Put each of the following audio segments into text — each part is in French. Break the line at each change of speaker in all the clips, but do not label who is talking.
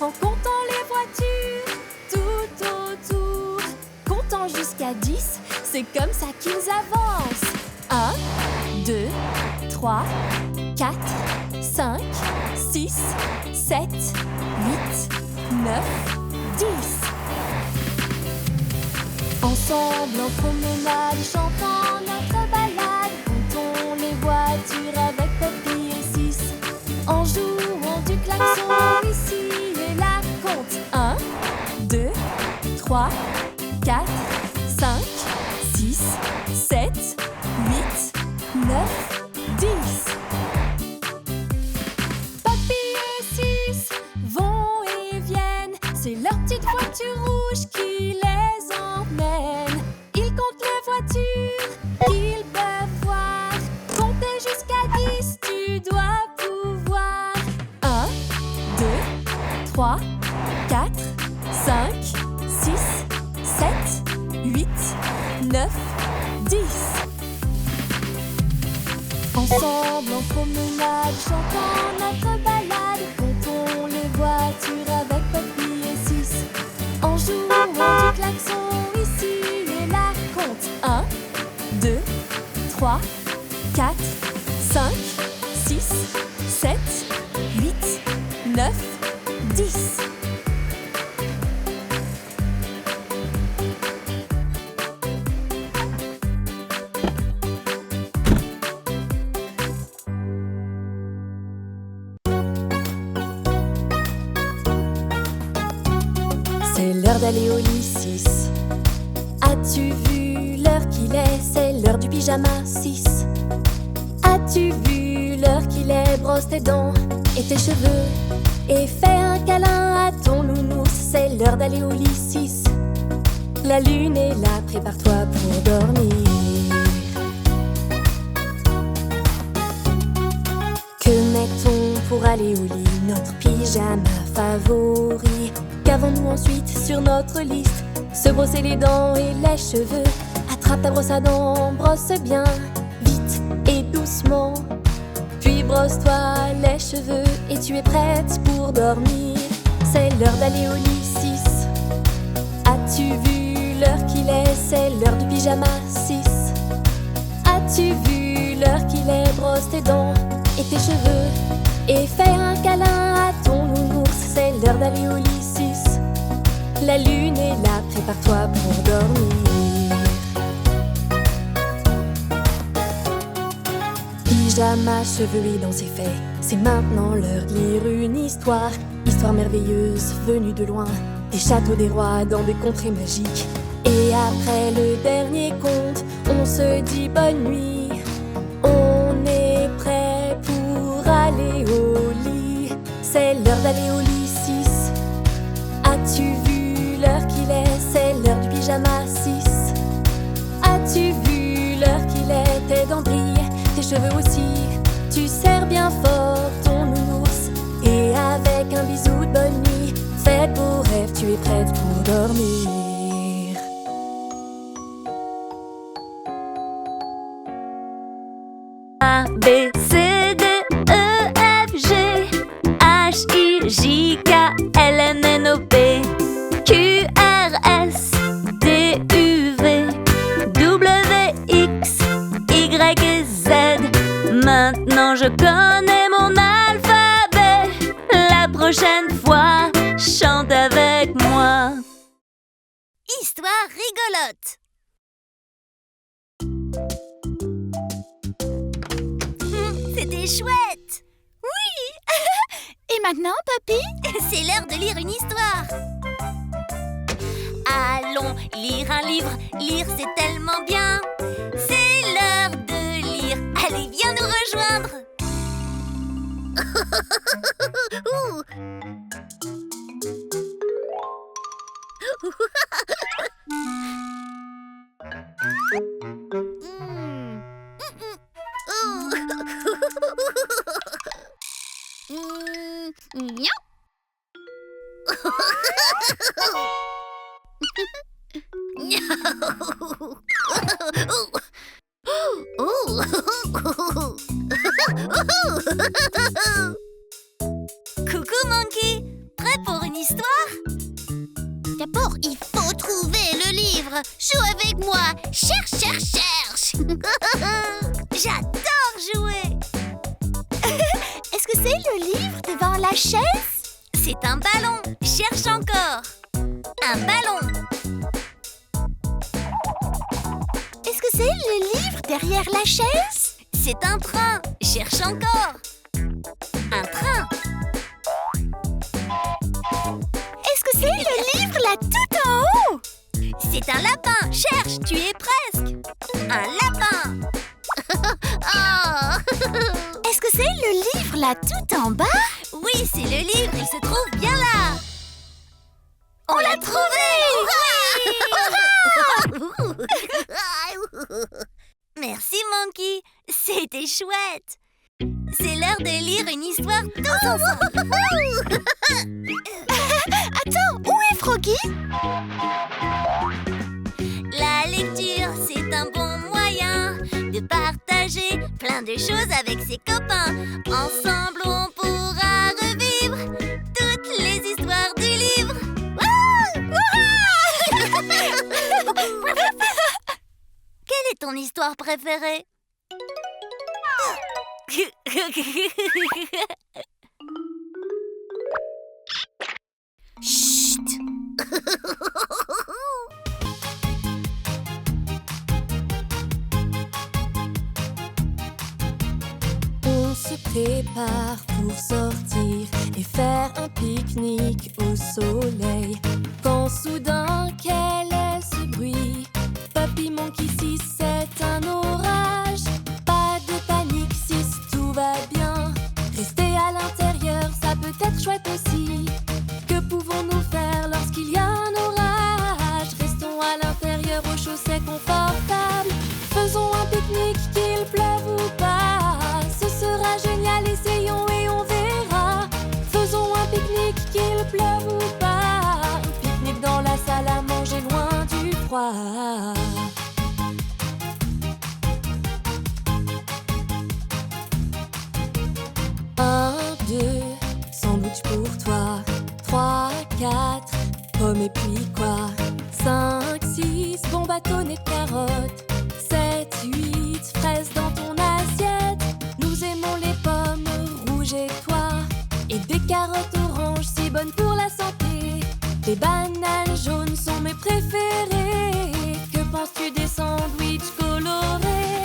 en comptant les voitures tout autour. Comptant jusqu'à 10, c'est comme ça qu'ils avancent. 1, 2, 3, 4, 5, 6, 7, 8, 9, 10. Ensemble, en promenade, chantant notre balade, comptons les voitures avec Papy et 6. En jouant du klaxon ici et là, compte 1, 2, 3, 4, 5, 6, 7, 8, 9, 10. Papy et 6 vont et viennent, c'est leur petite voiture rouge qui les emmène. Ils comptent les voitures qu'ils peuvent voir. Compter jusqu'à 10, tu dois pouvoir. 1, 2, 3, 4, 5, 6, 7, 8, 9, 10. Ensemble en promenade, chantant notre balade, comptons les voitures avec Papy et 6. En jouant du klaxon ici et là, compte 1, 2, 3, 4, 5, 6, 7, 8, 9, 10. C'est l'heure d'aller au lit 6. As-tu vu l'heure qu'il est? C'est l'heure du pyjama 6. As-tu vu l'heure qu'il est? Brosse tes dents et tes cheveux et fais un câlin à ton nounours. C'est l'heure d'aller au lit 6. La lune est là, prépare-toi pour dormir. Que met-on pour aller au lit? Notre pyjama favori. Qu'avons-nous ensuite sur notre liste? Se brosser les dents et les cheveux. Attrape ta brosse à dents, brosse bien, vite et doucement. Puis brosse-toi les cheveux et tu es prête pour dormir. C'est l'heure d'aller au lit 6. As-tu vu l'heure qu'il est? C'est l'heure du pyjama 6. As-tu vu l'heure qu'il est? Brosse tes dents et tes cheveux et fais un câlin à ton nounours. C'est l'heure d'aller au lit 6. La lune est là, prépare-toi pour dormir. Pyjama, cheveux et dents, c'est fait. C'est maintenant l'heure de lire une histoire. Histoire merveilleuse, venue de loin. Des châteaux, des rois, dans des contrées magiques. Et après le dernier conte, on se dit bonne nuit. On est prêt pour aller au lit. C'est l'heure d'aller au lit 6. As-tu vu l'heure qu'il est? C'est l'heure du pyjama 6. As-tu vu l'heure qu'il est? Tes dents brillent, tes cheveux aussi. Tu serres bien fort ton nounours. Et avec un bisou de bonne nuit, fais de beaux rêves, tu es prête pour dormir.
A, B, C, D, E, F, G H, I, J, K, L, M, N, O, P Q, R, S, T, U, V W, X, Y et Z. Maintenant je connais mon alphabet. La prochaine fois, chante avec moi.
Histoire rigolote. C'était chouette.
Oui. Et maintenant, Papy?
C'est l'heure de lire une histoire. Allons lire un livre. Lire, c'est tellement bien. C'est l'heure de lire. Allez, viens nous rejoindre. Ouh. Miaou. Coucou Monkey, prêt pour une histoire?
D'abord, il faut trouver le livre. Joue avec moi. Cherche, cherche, cherche.
J'adore jouer!
Est-ce que c'est le livre devant la chaise?
C'est un ballon. Cherche encore. Un ballon.
Est-ce que c'est le livre derrière la chaise?
C'est un train. Cherche encore. Un train.
Est-ce que c'est le livre là tout en haut?
C'est un lapin. Cherche, tu y es presque. Un lapin.
Oh. Est-ce que c'est le livre là tout en bas?
Oui, c'est le livre. Il se trouve bien là. On l'a trouvé! Merci, Monkey. C'était chouette. C'est l'heure de lire une histoire tous ensemble.
Attends, où est Froggy?
La lecture, c'est un bon moyen de partager plein de choses avec ses copains. Ensemble, on pourra revivre toutes les histoires du livre. Quelle est ton histoire préférée?
Chut.
On se prépare pour sortir et faire un pique-nique au soleil. Quand soudain, quel est ce bruit? Papy Monkey, si c'est un orage. Pas de panique, si tout va bien. Rester à l'intérieur, ça peut être chouette aussi. Que pouvons-nous faire lorsqu'il y a un orage? Restons à l'intérieur, au chaud, c'est confortable. Faisons un pique-nique, qu'il pleuve ou pas. Ce sera génial, essayons et on verra. Faisons un pique-nique, qu'il pleuve ou pas. Un pique-nique dans la salle à manger, loin du froid. Un, deux, sandwich pour toi. 3, 4, pommes et puis quoi? 5, 6, bon bâtonnet de carottes. 7, 8, fraises dans ton assiette. Nous aimons les pommes rouges et toi. Et des carottes oranges si bonnes pour la santé. Les bananes jaunes sont mes préférées. Que penses-tu des sandwichs colorés?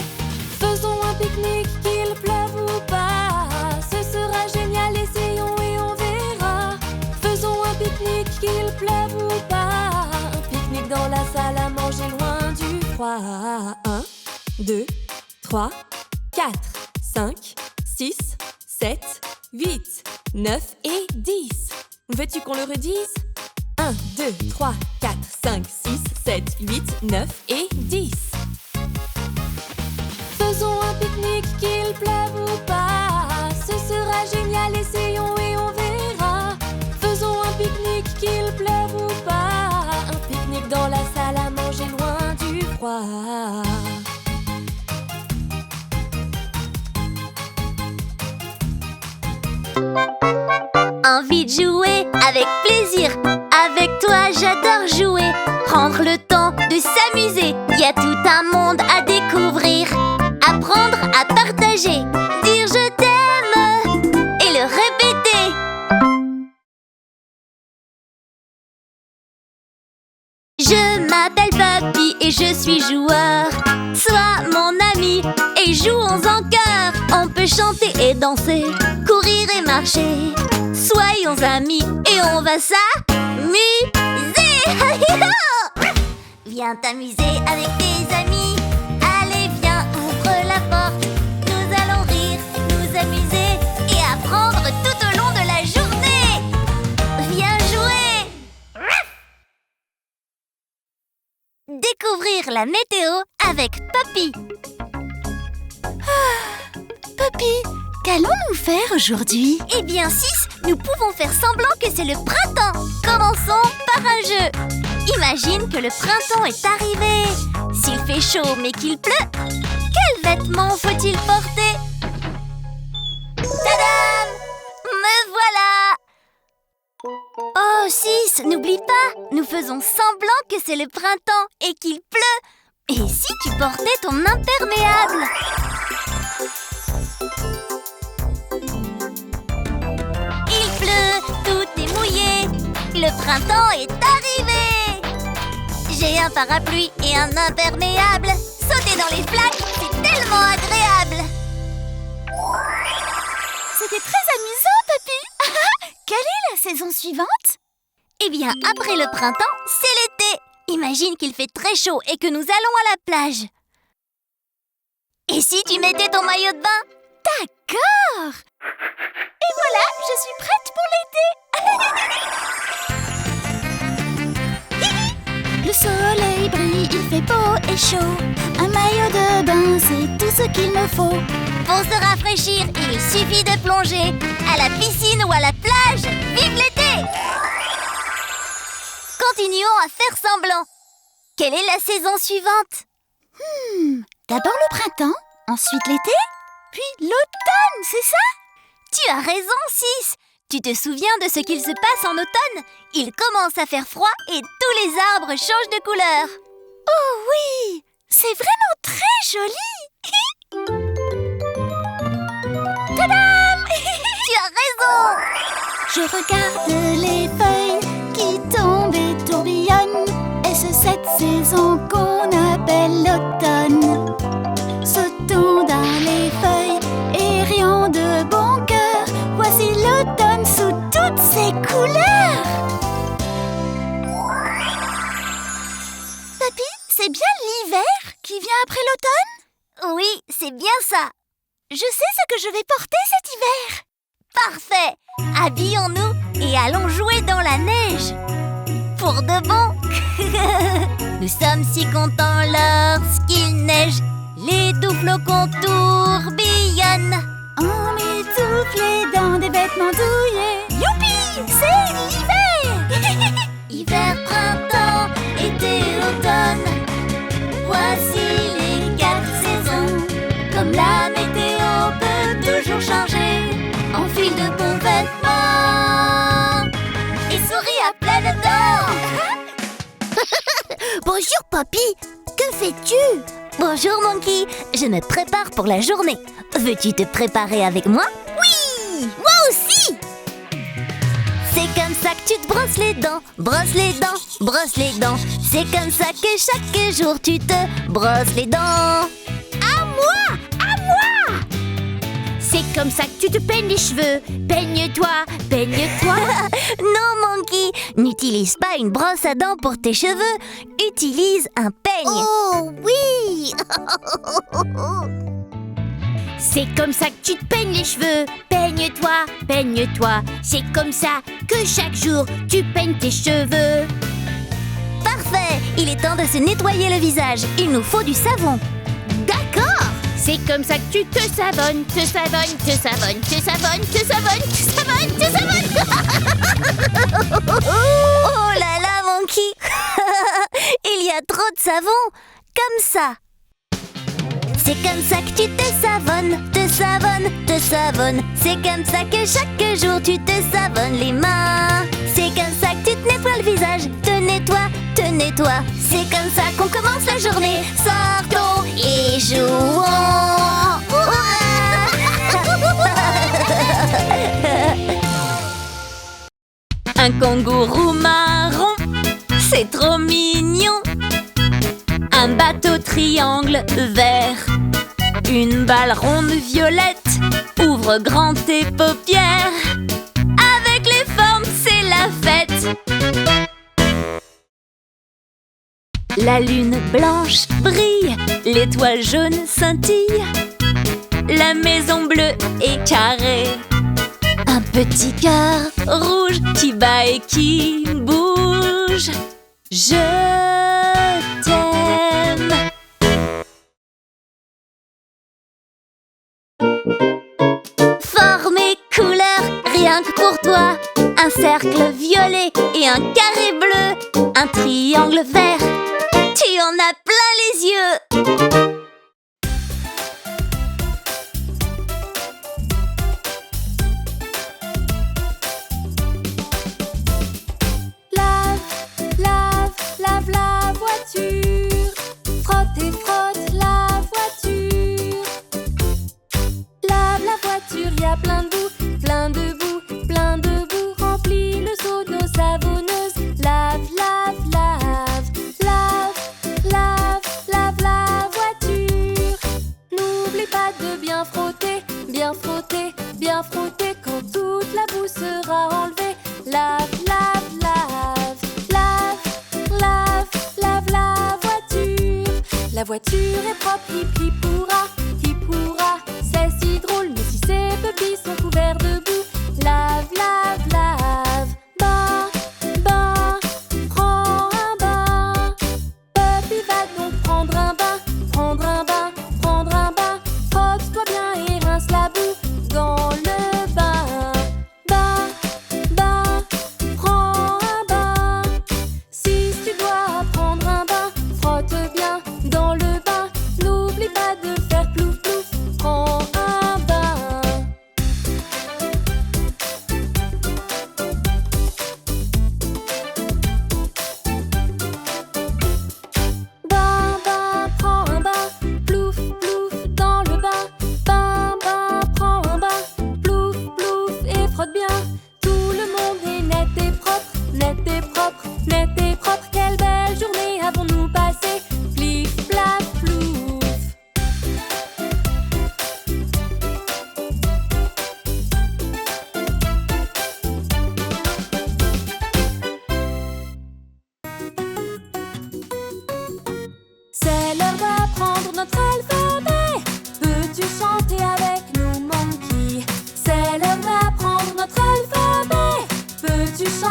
Faisons un pique-nique, qu'il pleuve ou pas. Ce sera génial, essayons et on verra. Faisons un pique-nique, qu'il pleuve ou pas. Un pique-nique dans la salle à manger, loin du froid. 1, 2, 3, 4, 5, 6, 7, 8, 9 et 10. Veux-tu qu'on le redise? 1, 2, 3, 4, 5, 6, 7, 8, 9 et 10. Faisons un pique-nique, qu'il pleuve ou pas. Ce sera génial, essayons et on verra. Faisons un pique-nique, qu'il pleuve ou pas. Un pique-nique dans la salle à manger, loin du froid.
Envie de jouer avec plaisir. Avec toi j'adore jouer. Prendre le temps de s'amuser. Y a tout un monde à découvrir. Apprendre à partager. Dire je t'aime et le répéter. Je m'appelle Papy et je suis joueur. Sois mon ami et jouons en chœur. On peut chanter et danser, courir et marcher. Soyons amis et on va s'amuser.
Viens t'amuser avec tes amis. Allez, viens, ouvre la porte. Nous allons rire, nous amuser et apprendre tout au long de la journée. Viens jouer. Découvrir la météo avec Papy.
Papy, qu'allons-nous faire aujourd'hui?
Eh bien, 6, nous pouvons faire semblant que c'est le printemps. Commençons par un jeu. Imagine que le printemps est arrivé. S'il fait chaud mais qu'il pleut, quels vêtements faut-il porter? Tadam! Me voilà! Oh, Sis, n'oublie pas, nous faisons semblant que c'est le printemps et qu'il pleut. Et si tu portais ton imperméable? Il pleut, tout est mouillé, le printemps est arrivé. J'ai un parapluie et un imperméable. Sauter dans les flaques, c'est tellement agréable.
C'était très amusant, Papy. Quelle est la saison suivante?
Eh bien, après le printemps, c'est l'été. Imagine qu'il fait très chaud et que nous allons à la plage. Et si tu mettais ton maillot de bain?
D'accord. Et voilà, je suis prête pour l'été. Le soleil brille, il fait beau et chaud. Un maillot de bain, c'est tout ce qu'il me faut.
Pour se rafraîchir, il suffit de plonger à la piscine ou à la plage. Vive l'été! Continuons à faire semblant. Quelle est la saison suivante?
D'abord le printemps, ensuite l'été, puis l'automne, c'est ça?
Tu as raison, Sis. Tu te souviens de ce qu'il se passe en automne? Il commence à faire froid et tous les arbres changent de couleur.
Oh oui, c'est vraiment très joli. Tadam!
Tu as raison!
Je regarde les feuilles qui tombent et tourbillonnent. Est-ce cette saison qu'on appelle l'automne? Sautons dans les feuilles et rions de bon cœur. Voici l'automne sous toutes ses couleurs. Papy, c'est bien l'hiver qui vient après l'automne?
Oui, c'est bien ça.
Je sais ce que je vais porter cet hiver.
Parfait! Habillons-nous et allons jouer dans la neige. Pour de bon. Nous sommes si contents lorsqu'il neige. Les doux flocons tourbillonnent.
Emmitouflés dans des vêtements douillés. Youpi! C'est l'hiver!
Hiver, printemps, été, automne. Voici les 4 saisons. Comme la météo peut toujours changer. Enfile de bons vêtements et souris à pleines dents.
Bonjour, Papy. Que fais-tu?
Bonjour, Monkey. Je me prépare pour la journée. Veux-tu te préparer avec moi?
Oui! Moi aussi!
C'est comme ça que tu te brosses les dents. Brosse les dents, brosse les dents. C'est comme ça que chaque jour tu te brosses les dents.
À moi! À moi! C'est comme ça que tu te peignes les cheveux. Peigne-toi, peigne-toi.
Non, Monkey, n'utilise pas une brosse à dents pour tes cheveux. Utilise un peigne.
Oh oui! C'est comme ça que tu te peignes les cheveux. Peigne-toi, peigne-toi. C'est comme ça que chaque jour tu peignes tes cheveux.
Parfait, il est temps de se nettoyer le visage. Il nous faut du savon.
D'accord! C'est comme ça que tu te savonnes, te savonnes, te savonnes, te savonnes, te savonnes, te savonnes, te savonnes.
Oh là là, Monkey. Il y a trop de savon. Comme ça. C'est comme ça que tu te savonnes, te savonnes, te savonnes. C'est comme ça que chaque jour tu te savonnes les mains. C'est comme ça que tu te nettoies le visage, te nettoies, te nettoies. C'est comme ça qu'on commence la journée. Sortons et jouons. Un kangourou marron, c'est trop mignon. Un bateau triangle vert, une balle ronde violette. Ouvre grand tes paupières. Avec les formes, c'est la fête. La lune blanche brille, l'étoile jaune scintille. La maison bleue est carrée. Un petit cœur rouge qui bat et qui bouge. Je t'aime. Forme et couleur, rien que pour toi. Un cercle violet et un carré bleu. Un triangle vert, tu en as plein les yeux.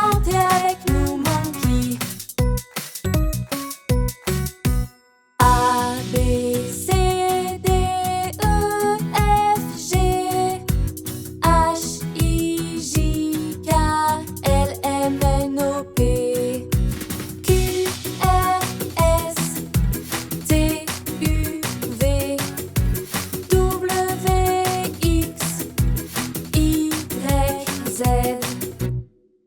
chanter avec nous, Monkey. A, B, C, D, E, F, G, H, I, J, K, L, M, N, O, P, Q, R, S, T, U, V, W, X, Y, Z.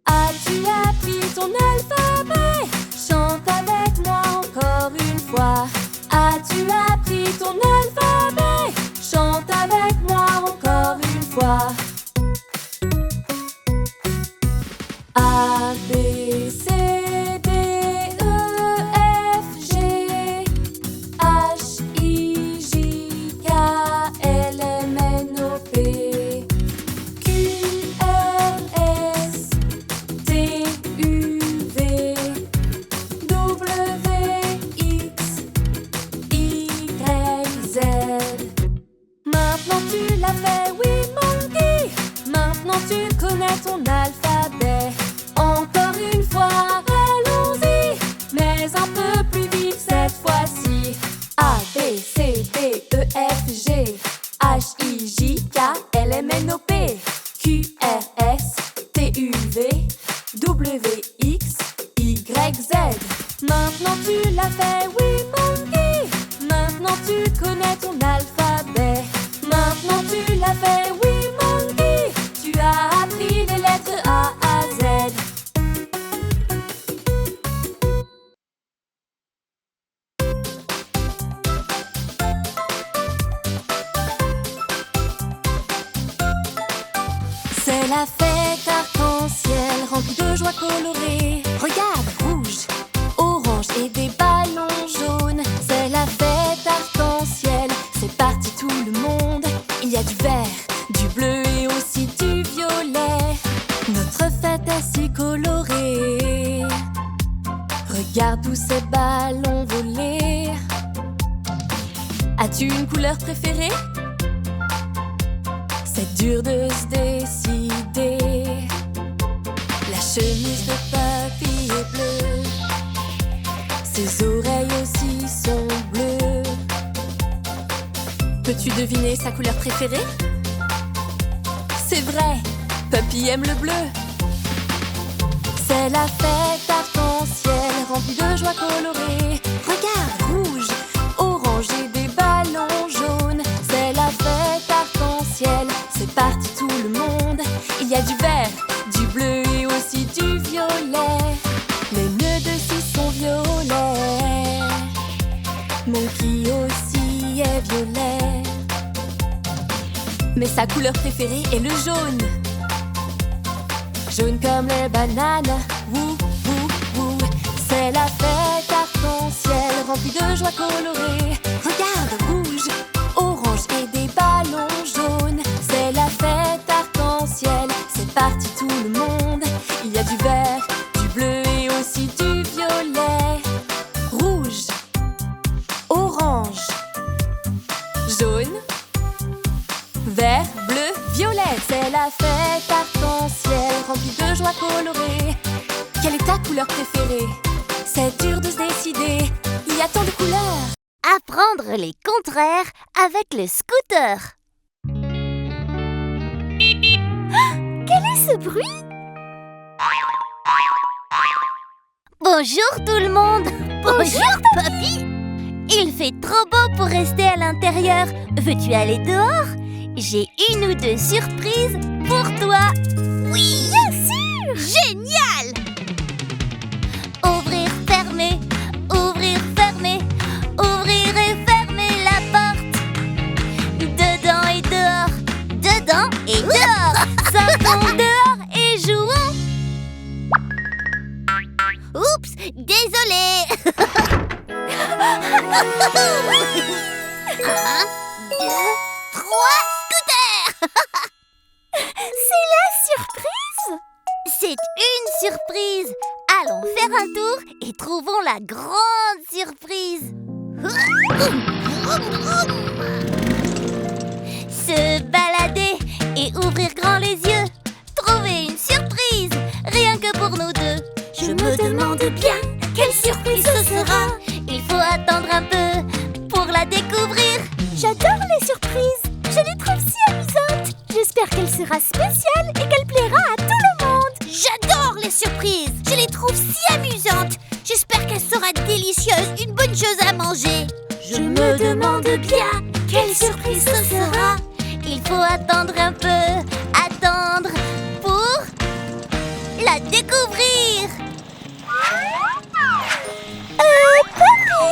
As-tu appris ton alphabet? Chante avec moi encore une fois. As-tu appris ton alphabet? Chante avec moi encore une fois. A, B, C, D, E, F, G, H, I, J, K, L, M, N, O, P, Q, R, S, T, U, V, W, X, Y, Z. Maintenant tu l'as fait, oui, Monkey. Maintenant tu connais ton alphabet. Encore une fois, allons-y, mais un peu plus vite cette fois-ci. A, B, C, D, E, F, G, H, I, J, K, L, M, N, O, P, Q, R, S, T, U, V, W, X, Y, Z. Maintenant tu l'as fait, oui, Monkey. Maintenant tu connais ton alphabet. Maintenant tu l'as fait, oui, Monkey. Tu as appris les lettres A à Z. C'est la fête arc-en-ciel remplie de joie colorée. Regarde, rouge, orange et des ballons jaunes. C'est la fête arc-en-ciel, c'est parti tout le monde. Il y a du vert, du bleu et aussi du violet. Notre fête est si colorée. Regarde tous ces ballons voler. As-tu une couleur préférée? C'est dur de se décider. La chemise de papy est bleue. Ses oreilles aussi sont bleues. Peux-tu deviner sa couleur préférée? C'est vrai, Papy aime le bleu. C'est la fête arc-en-ciel remplie de joie colorée. Regarde, rouge, orange et des ballons jaunes. C'est la fête arc-en-ciel, c'est parti tout le monde. Il y a du vert, du bleu et aussi du violet. Les nœuds de scie sont violets. Monkey aussi est violet. Mais sa couleur préférée est le jaune. Jaune comme les bananes, wouh, wouh, wouh. C'est la fête arc-en-ciel remplie de joie colorée. Regarde, rouge, orange et des ballons jaunes. C'est la fête arc-en-ciel, c'est parti tout le monde. Il y a du vert, du bleu et aussi du violet. Rouge, orange, jaune, vert, bleu, violet. C'est la fête arc-en-ciel remplie de joie colorée. Quelle est ta couleur préférée? C'est dur de se décider, il y a tant de couleurs.
Apprendre les contraires avec le scooter.
Quel est ce bruit?
Bonjour tout le monde. Bonjour papy. Il fait trop beau pour rester à l'intérieur. Veux-tu aller dehors? J'ai une ou deux surprises pour toi. Oui, bien sûr. Génial. Ouvrir, fermer, ouvrir, fermer, ouvrir et fermer la porte. Dedans et dehors, dedans et dehors. Sortons dehors et jouons. Oups, désolé. 1, 2, 3, scooter.
C'est la surprise?
C'est une surprise. Allons faire un tour et trouvons la grande surprise. Se balader et ouvrir grand les yeux. Trouver une surprise, rien que pour nous Je me demande bien quelle surprise ce sera. Il faut attendre un peu pour la découvrir.
J'adore les surprises. Je les trouve si amusantes. J'espère qu'elle sera spéciale et qu'elle plaira à tout le monde.
J'adore les surprises. Je les trouve si amusantes. J'espère qu'elle sera délicieuse, une bonne chose à manger. Je me demande bien quelle surprise ce sera. Il faut attendre un peu, attendre pour la découvrir.
Papy,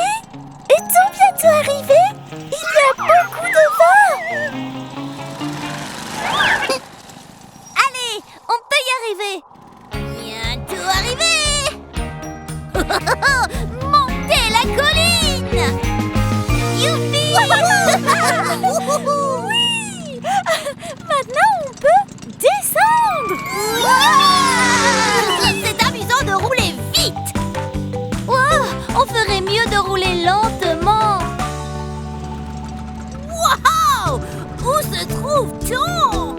est-on bientôt arrivé? Il y a beaucoup de vent.
Allez, on peut y arriver. Bientôt arrivé. Montez la colline. Youpi.
Oui. Maintenant, on peut descendre.
C'est amusant de rouler vite. Wow, on ferait mieux de rouler lentement. Wow, où se trouve-t-on?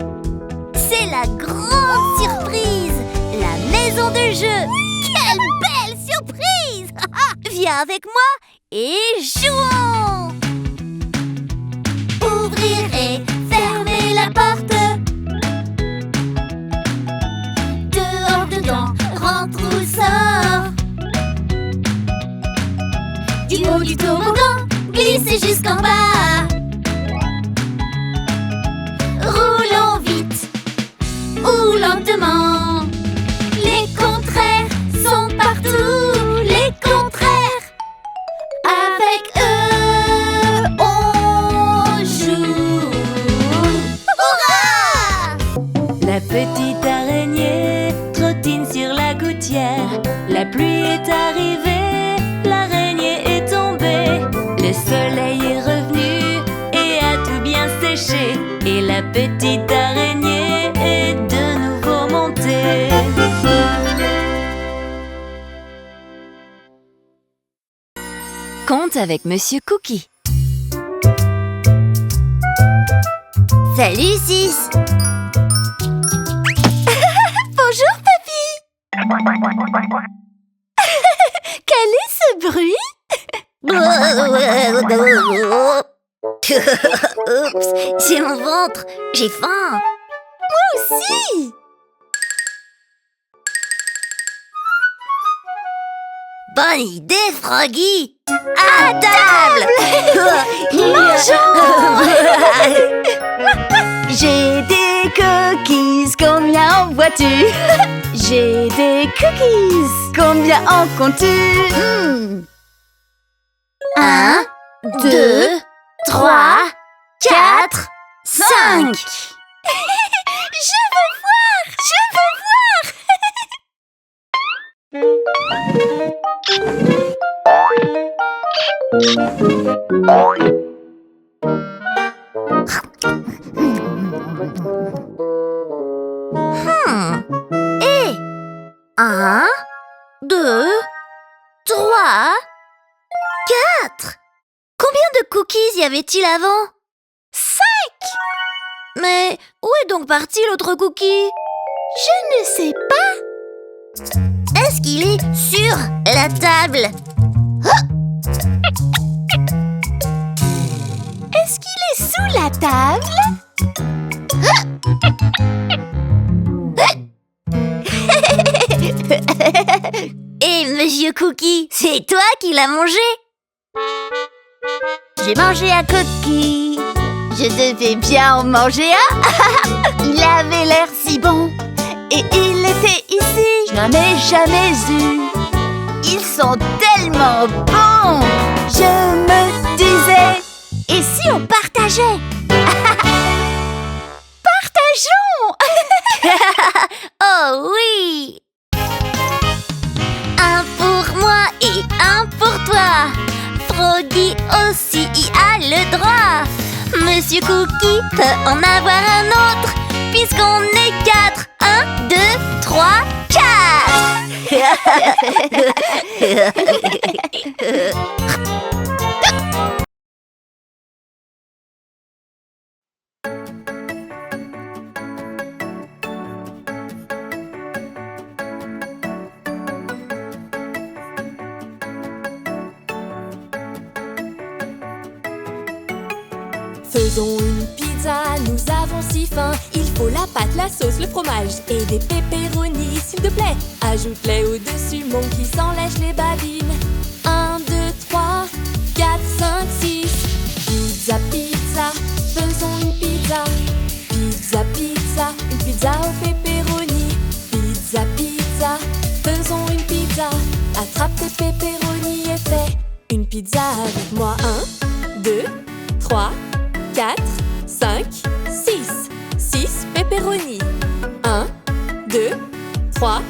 C'est la grande surprise, la maison de jeu. Quelle belle surprise. Viens avec moi et jouons. Ouvrir et fermer la porte. Dehors, dedans, rentre ou sort. Du haut du toboggan, glissez jusqu'en bas. Roulons vite ou lentement. Les contraires sont partout. Les contraires, avec eux, on joue. Hurrah!
La petite araignée trottine sur la gouttière. La pluie est arrivée, l'araignée est tombée. Le soleil est revenu et a tout bien séché. Et la petite araignée est de nouveau montée. Conte avec Monsieur Cookie.
Salut Sis.
Bonjour, papy. Quel est ce bruit?
Oups, c'est mon ventre. J'ai faim.
Si.
Bonne idée, Froggy. À table.
J'ai des cookies, combien en vois-tu? J'ai des cookies, combien en comptes-tu?
1, 2, 3, 4, 5.
Je veux voir.
Et 1, 2, 3, 4. Combien de cookies y avait-il avant? 5. Mais où est donc parti l'autre cookie?
Je ne sais pas.
Est-ce qu'il est sur la table?
Est-ce qu'il est sous la table?
Et Monsieur Cookie, c'est toi qui l'as mangé?
J'ai mangé un cookie. Je devais bien en manger un. Il avait l'air si bon. Et il était ici. Je n'en ai jamais eu. Ils sont tellement bons. Je me disais, et si on partageait? Partageons.
Oh oui! Un pour moi et un pour toi. Froggy aussi y a le droit. Monsieur Cookie peut en avoir un autre, puisqu'on est 4. 1, 2, 3, 4.
Faisons une pizza, nous avons si faim. Il faut la pâte, la sauce, le fromage et des pepperonis, s'il te plaît. Ajoute-les au-dessus, Monkey s'en lèche les babines. 1, 2, 3, 4, 5, 6. Pizza, pizza, faisons une pizza. Pizza, pizza, une pizza au pepperoni. Pizza, pizza, faisons une pizza. Attrape tes pepperonis et fais une pizza avec moi. 1, 2, 3, 4, 5, 6. 6 pepperoni. 1, 2, 3,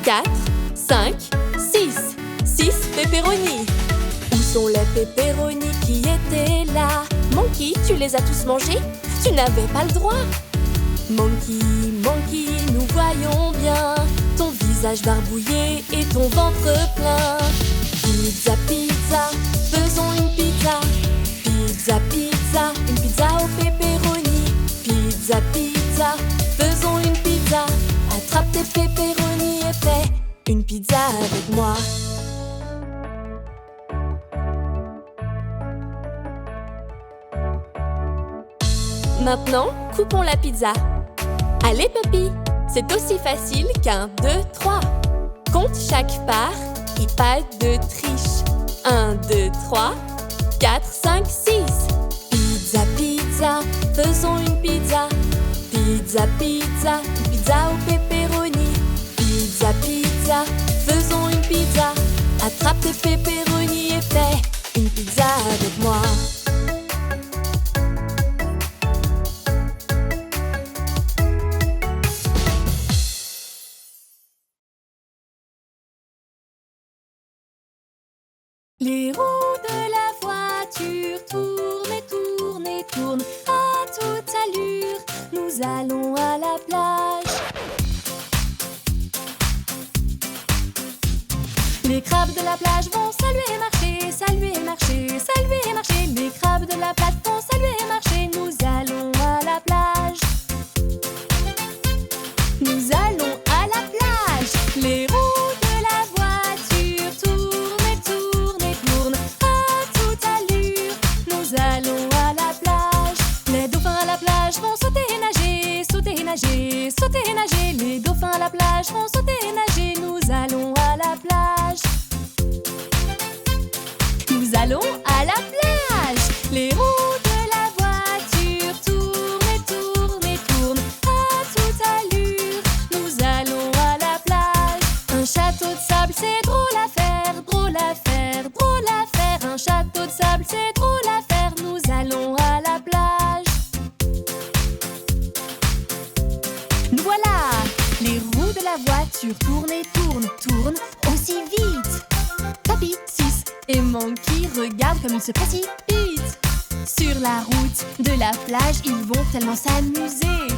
4, 5, 6. 6 pepperoni. Où sont les pepperonis qui étaient là? Monkey, tu les as tous mangés? Tu n'avais pas le droit. Monkey, Monkey, nous voyons bien ton visage barbouillé et ton ventre plein. Pizza, pizza, faisons une pizza. Pizza, pizza, une pizza au pepperoni. Pizza, pizza, faisons une pizza. Attrape tes pepperonis et fais une pizza avec moi. Maintenant, coupons la pizza. Allez, Puppy, c'est aussi facile qu'1, 2, 3. Compte chaque part et pas de triche. 1, 2, 3, 4, 5, 6. Pizza, pizza, faisons une pizza. Pizza, pizza, une pizza au pepperoni. Pizza, pizza, faisons une pizza. Attrape tes pepperonis et fais une pizza avec moi. Les roues de la voiture tournent et tournent et tournent à toute allure. Nous allons à la plage. Les crabes de la plage vont saluer et marcher, saluer et marcher, saluer et marcher. Les crabes de la plage vont saluer et marcher. Nous allons à la plage. Nous allons à la plage. Les roues de la voiture tournent et tournent et tournent à toute allure. Nous allons à la plage. Les dauphins à la plage vont sauter et nager, sauter et nager, sauter et nager. Les dauphins à la plage vont sauter et nager. Nous allons à la plage. Nous allons à la plage. Les roues de la voiture tournent et tournent et tournent à toute allure. Nous allons à la plage. Un château de sable, c'est drôle à faire, drôle à faire, drôle à faire. Un château de sable, c'est drôle à faire. Nous allons à la plage. Nous voilà. Les roues de la voiture tournent et tournent, tournent aussi vite. Papy, 6 et Monkey regardent comme ils se précipitent. Sur la route de la plage, ils vont tellement s'amuser.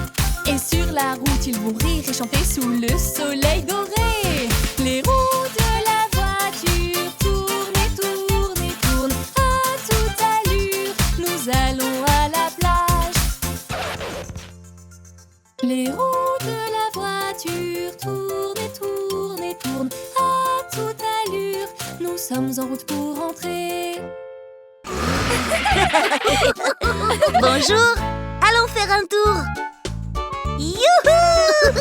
Et sur la route, ils vont rire et chanter sous le soleil doré. Les roues de la voiture tournent et tournent et tournent à toute allure. Nous allons à la plage. Les roues de la voiture tournent et tournent et tournent à toute allure. Nous sommes en route pour rentrer.
Bonjour, allons faire un tour. Youhou!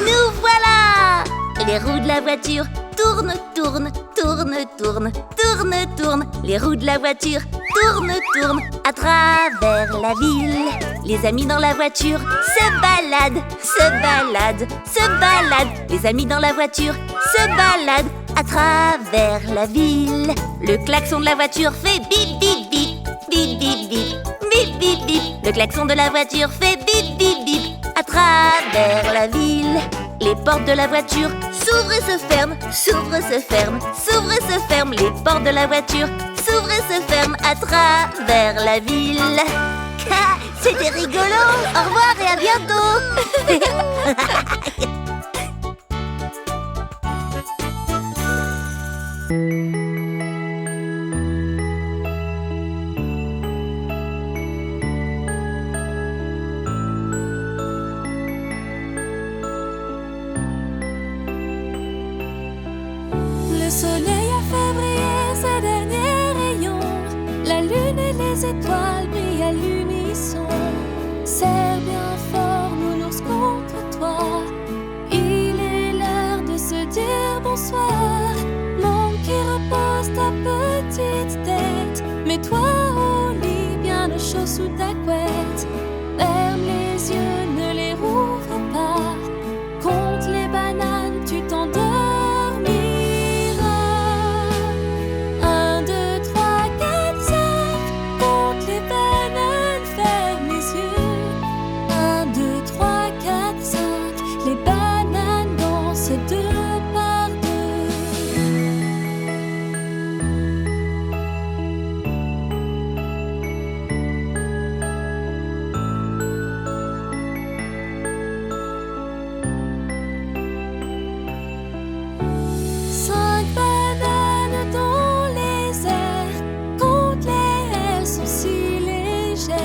Nous voilà! Les roues de la voiture tournent, tournent, tournent, tournent, tournent, tournent. Les roues de la voiture tournent, tournent à travers la ville. Les amis dans la voiture se baladent, se baladent, se baladent. Les amis dans la voiture se baladent à travers la ville. Le klaxon de la voiture fait bip, bip, bip, bip, bip, bip, bip, bip, bip. Le klaxon de la voiture fait bip, bip, bip à travers la ville. Les portes de la voiture s'ouvrent et se ferment, s'ouvrent et se ferment, s'ouvrent et se ferment. Les portes de la voiture s'ouvrent et se ferment à travers la ville. C'était rigolo. Au revoir et à bientôt.
Le soleil a fait briller ses derniers rayons. La lune et les étoiles brillent à l'unisson. nourrisson. Serre bien fort, nounours, contre toi. Il est l'heure de se dire bonsoir. Monkey, repose ta petite tête. Mets-toi au lit, bien au chaud sous ta couette. Ferme les yeux, ne les rouvre pas. Compte les bananes, tu t'endormiras. 1, 2, 3, 4, 5. Compte les bananes, ferme les yeux. 1, 2, 3, 4, 5. Les bananes dansent deux par deux. Cinq bananes dans les airs, compte-les, elles sont si légères.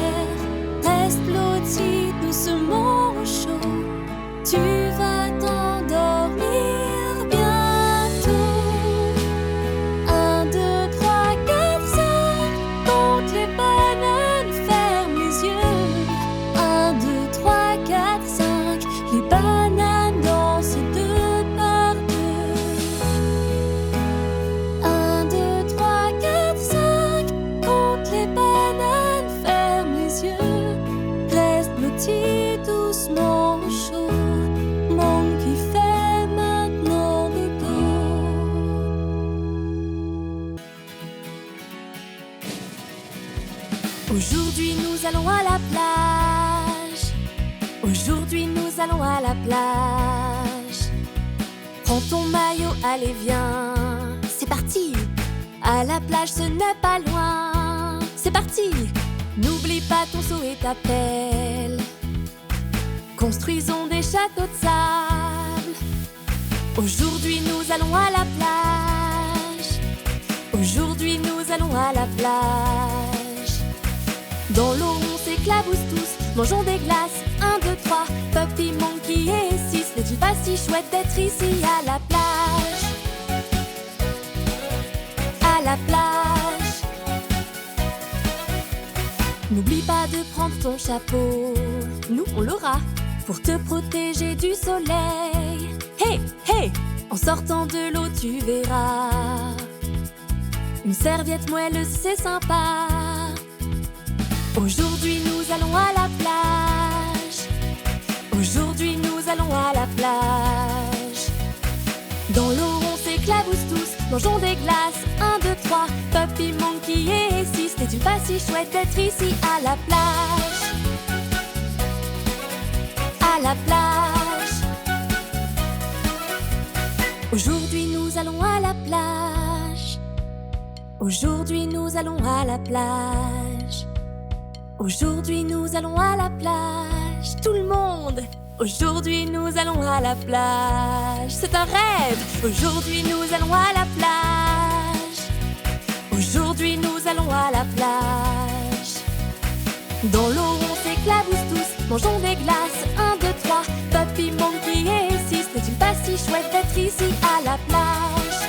Reste blotti doucement au chaud, tu vas t'endormir bientôt. 1, 2, 3, 4, 5. Compte les bananes, ferme les yeux. 1, 2, 3, 4, 5. Les bananes dansent deux par deux. 1, 2, 3, 4, 5. Compte les bananes, ferme les yeux. Reste blotti doucement au chaud. Monkey fait maintenant dodo. Aujourd'hui nous allons à la plage. Aujourd'hui nous allons à la plage. Prends ton maillot, allez viens. C'est parti. À la plage ce n'est pas loin. C'est parti. N'oublie pas ton seau et ta pelle. Construisons des châteaux de sable. Aujourd'hui nous allons à la plage. Aujourd'hui nous allons à la plage. Dans l'eau on s'éclabousse tous. Mangeons des glaces. 1, 2, 3. Puppy, Monkey et 6. N'est-il pas si chouette d'être ici à la plage? À la plage. N'oublie pas de prendre ton chapeau. Nous on l'aura pour te protéger du soleil. Hey, hey! En sortant de l'eau tu verras une serviette moelleuse, c'est sympa. Aujourd'hui nous allons à la plage. Aujourd'hui nous allons à la plage. Dans l'eau on s'éclabousse tous. Mangeons des glaces. 1, 2, 3. Puppy, Monkey et 6. N'est-il pas si chouette d'être ici à la plage? À la plage. Aujourd'hui nous allons à la plage. Aujourd'hui nous allons à la plage. Aujourd'hui nous allons à la plage. Tout le monde. Aujourd'hui nous allons à la plage. C'est un rêve. Aujourd'hui nous allons à la plage. Aujourd'hui nous allons à la plage. Dans l'eau on s'éclabousse tous. Mangeons des glaces. 1, 2, 3. Puppy, Monkey et 6. N'est-il pas si chouette d'être ici à la plage?